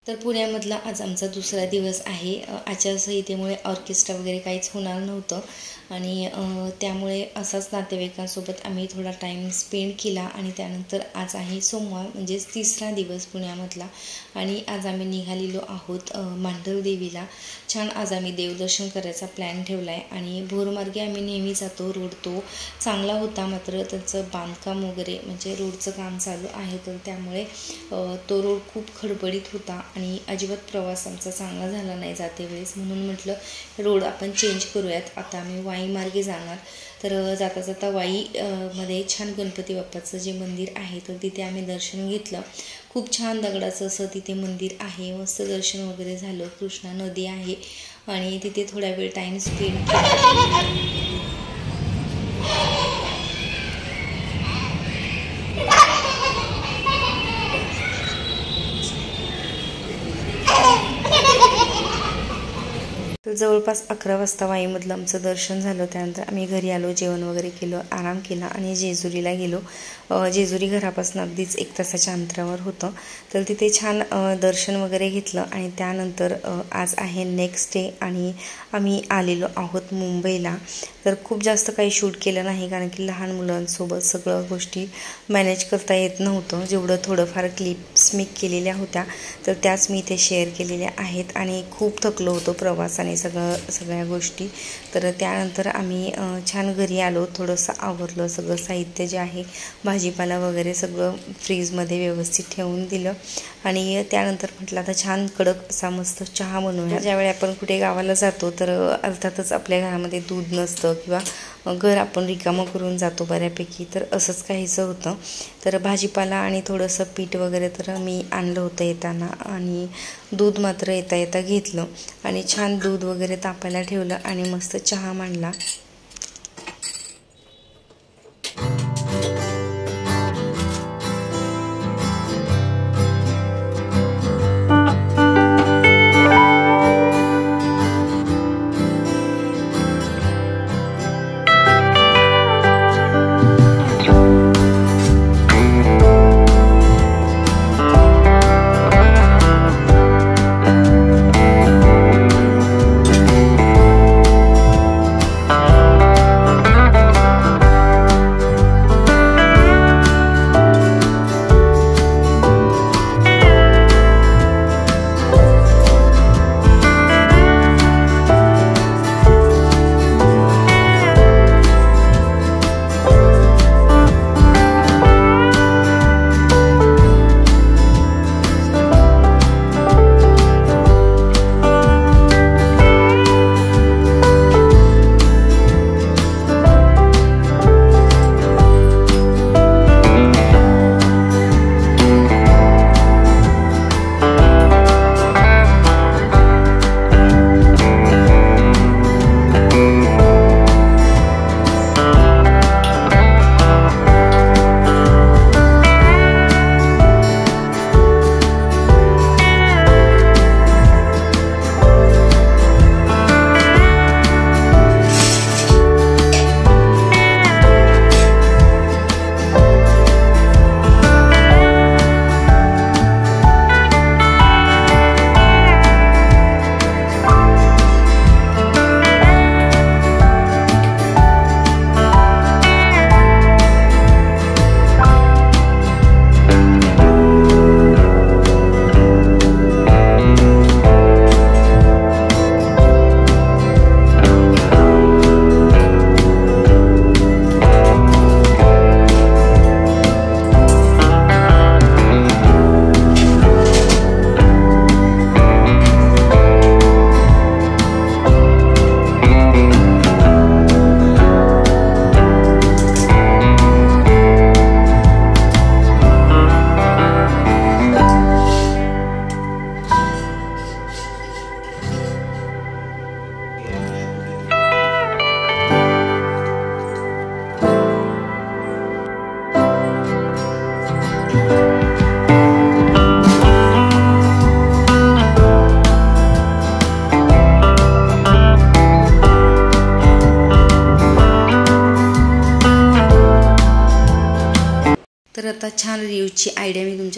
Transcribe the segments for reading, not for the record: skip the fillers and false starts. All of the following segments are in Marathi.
तर पुण्यामधला आज आमचा दुसरा दिवस आहे। आचारसंहितेमुळे ऑर्केस्ट्रा वगैरे काहीच होणार नव्हतं आणि त्यामुळे असाच नातेवाईकांसोबत आम्ही थोडा टाईम स्पेंड केला आणि त्यानंतर आज आहे सोमवार म्हणजेच तिसरा दिवस पुण्यामधला आणि आज आम्ही निघालेलो आहोत मांढर देवीला। छान आज आम्ही देवदर्शन करायचा प्लॅन ठेवला आहे आणि भोरमार्गे आम्ही नेहमी जातो। रोड तो चांगला होता, मात्र त्याचं बांधकाम वगैरे म्हणजे रोडचं काम चालू आहे, तर त्यामुळे तो रोड खूप खडबडीत होता आणि अजिबात प्रवास आमचा चांगला झाला नाही जाते वेळेस, म्हणून म्हटलं रोड आपण चेंज करूयात। आता आम्ही वाई मार्गे जाणार। तर जाता जाता वाई मध्ये छान गणपती बाप्पाचं जे मंदिर आहे तर तिथे आम्ही दर्शन घेतलं। खूप छान दगडाचं असं तिथे मंदिर आहे, मस्त दर्शन वगैरे झालं। कृष्णा नदी आहे आणि तिथे थोडा वेळ टाईम स्पेंड केला। तर जवळपास 11 वाजता वाईमधलं आमचं दर्शन झालं। त्यानंतर आम्ही घरी आलो, जेवण वगैरे केलं, आराम केला आणि जेजुरीला गेलो। जेजुरी घरापासून अगदीच 1 तासाच्या अंतरावर होतं, तर तिथे छान दर्शन वगैरे घेतलं आणि त्यानंतर आज आहे नेक्स्ट डे आणि आम्ही आलेलो आहोत मुंबईला। तर खूप जास्त काही शूट केलं नाही, कारण की लहान मुलांसोबत सगळं गोष्टी मॅनेज करता येत नव्हतं। जेवढं थोडंफार क्लिप्स मी केलेल्या होत्या तर त्याच मी इथे शेअर केलेल्या आहेत आणि खूप थकलो होतो प्रवासाने सगळ्या गोष्टी। तर त्यानंतर आम्ही छान घरी आलो, थोडंसं आवरलं, सगळं साहित्य जे आहे भाजीपाला वगैरे सगळं फ्रीजमध्ये व्यवस्थित ठेवून दिलं आणि त्यानंतर म्हटलं आता छान कडक असा मस्त चहा बनवूया। ज्यावेळी आपण कुठे गावाला जातो तर अर्थातच आपल्या घरामध्ये दूध नसतं किंवा घर आपण रिकामं करून जातो बऱ्यापैकी, तर असंच काहीसं होतं। तर भाजीपाला आणि थोडंसं पीठ वगैरे तर मी आणलं होतं येताना आणि दूध मात्र येता येता घेतलं आणि छान दूध वगैरे तापायला ठेवलं आणि मस्त चहा मांडला।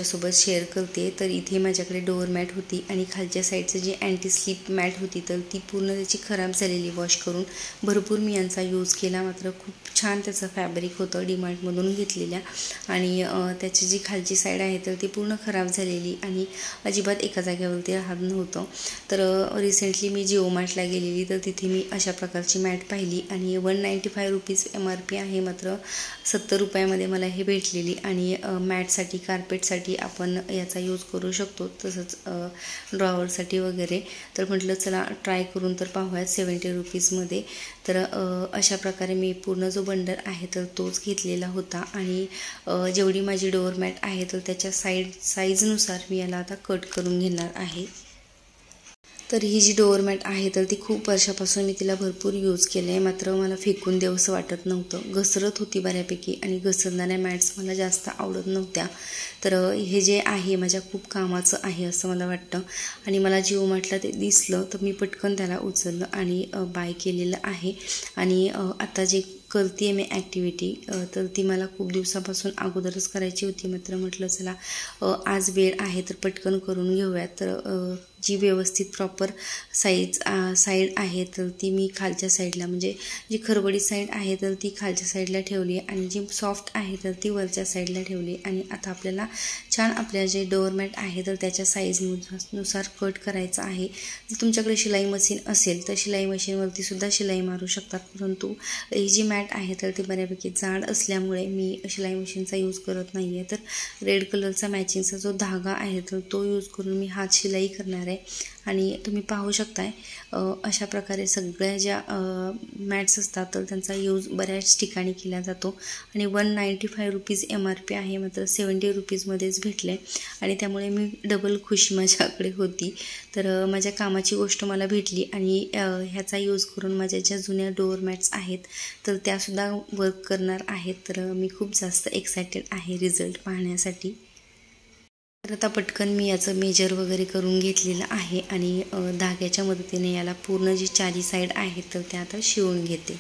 तुमच्यासोबत शेअर करते. तर इथे माझ्याकडे डोअर मॅट होती आणि खालच्या साईडचं जी अँटी स्लिप मॅट होती तर ती पूर्ण त्याची खराब झालेली. वॉश करून भरपूर मी यांचा यूज केला, मात्र खूप छान त्याचं फॅब्रिक होतं डीमार्टमधून घेतलेल्या. आणि त्याची जी खालची साईड आहे तर ती पूर्ण खराब झालेली आणि अजिबात एका जागेवरती राहत नव्हतं. तर रिसेंटली मी जिओ मार्टला गेलेली तर तिथे मी अशा प्रकारची मॅट पाहिली आणि 195 रुपीज MRP आहे, मात्र 70 रुपयामध्ये मला हे भेटलेली. आणि मॅटसाठी कार्पेटसाठी आपण याचा यूज करू शकतो, तसंच ड्रॉवरसाठी वगैरे. तर म्हटलं चला ट्राय करून तर पाहूयात 70 रुपीजमध्ये. तर अशा प्रकारे मी पूर्ण जो बंडल आहे तर तोच घेतलेला होता. आणि जेवढी माझी डोअर मॅट आहे तर त्याच्या साईजनुसार मी याला आता कट करून घेणार आहे. तर ही जी डोअर मॅट आहे तर ती खूप वर्षापासून मी तिला भरपूर यूज केलं आहे, मात्र मला फेकून देवंसं वाटत नव्हतं. घसरत होती बऱ्यापैकी आणि घसरणाऱ्या मॅट्स मला जास्त आवडत नव्हत्या. तर हे जे आहे माझ्या खूप कामाचं आहे असं मला वाटतं. आणि मला जिओ मार्टला ते दिसलं तर मी पटकन त्याला उचललं आणि बाय केलेलं आहे. आणि आता जे करते आहे मी ॲक्टिव्हिटी तर ती मला खूप दिवसापासून अगोदरच करायची होती, मात्र म्हटलं चला आज वेळ आहे तर पटकन करून घेऊयात. तर जी व्यवस्थित प्रॉपर साईड आहे तर ती मी खालच्या साईडला, म्हणजे जी खरबडी साईड आहे तर ती खालच्या साईडला ठेवली आणि जी सॉफ्ट आहे तर ती वरच्या साईडला ठेवली. आणि आता आपल्याला छान आपल्या जे डोअर मॅट आहे तर त्याच्या साईजनुसार कट करायचं आहे. जर तुमच्याकडे शिलाई मशीन असेल तर शिलाई मशीनवरती सुद्धा शिलाई मारू शकतात, परंतु ही जी मॅट आहे तर ती बऱ्यापैकी जाड असल्यामुळे मी शिलाई मशीनचा यूज करत नाही आहे. तर रेड कलरचा मॅचिंगचा जो धागा आहे तर तो यूज करून मी हात शिलाई करणार आहे. आणि तुम्ही पाहू शकताय अशा प्रकारे सगळ्या ज्या मॅट्स असतात तर त्यांचा यूज बऱ्याच ठिकाणी केला जातो. आणि 195 रुपीज MRP आहे, मात्र 70 रुपीजमध्येच भेटले आणि त्यामुळे मी डबल खुशी माझ्याकडे होती. तर माझ्या कामाची गोष्ट मला भेटली आणि ह्याचा यूज करून माझ्या ज्या जुन्या डोअर मॅट्स आहेत तर त्यासुद्धा वर्क करणार आहेत. तर मी खूप जास्त एक्सायटेड आहे रिझल्ट पाहण्यासाठी. तर आता पटकन मी याचं मेजर वगैरे करून घेतलेलं आहे आणि धाग्याच्या मदतीने याला पूर्ण जी चारी साईड आहे तर त्या आता शिवून घेते.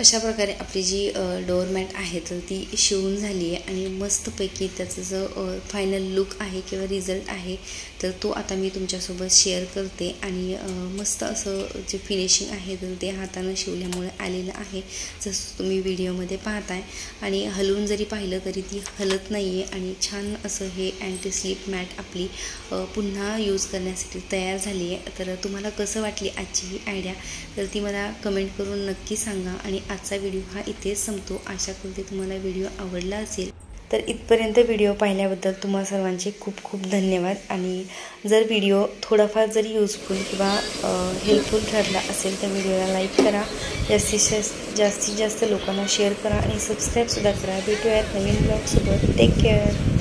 अशा प्रकारे आपली जी डोअर मॅट आहे तर ती शिवून झाली आहे आणि मस्तपैकी त्याचं जो फायनल लुक आहे किंवा रिझल्ट आहे तर तो आता मी तुमच्यासोबत शेअर करते. आणि मस्त असं जे फिनिशिंग आहे तर ते हातानं शिवल्यामुळे आलेलं आहे, जसं तुम्ही व्हिडिओमध्ये पाहताय. आणि हलवून जरी पाहिलं तरी ती हलत नाही आहे आणि छान असं हे अँटी स्लिप मॅट आपली पुन्हा यूज करण्यासाठी तयार झाली आहे. तर तुम्हाला कसं वाटली आजची ही आयडिया तर ती मला कमेंट करून नक्की सांगा. आणि आजचा व्हिडिओ हा इथेच संपतो. आशा करते तुम्हाला व्हिडिओ आवडला असेल. तर इथपर्यंत व्हिडिओ पाहिल्याबद्दल तुम्हा सर्वांचे खूप खूप धन्यवाद। आणि जर व्हिडिओ थोडाफार जरी युजफुल किंवा हेल्पफुल ठरला असेल तर व्हिडिओला लाईक करा, जास्तीत जास्त लोकांना शेअर करा आणि सबस्क्राईबसुद्धा करा। भेटूयात नवीन ब्लॉगसोबत। Take care.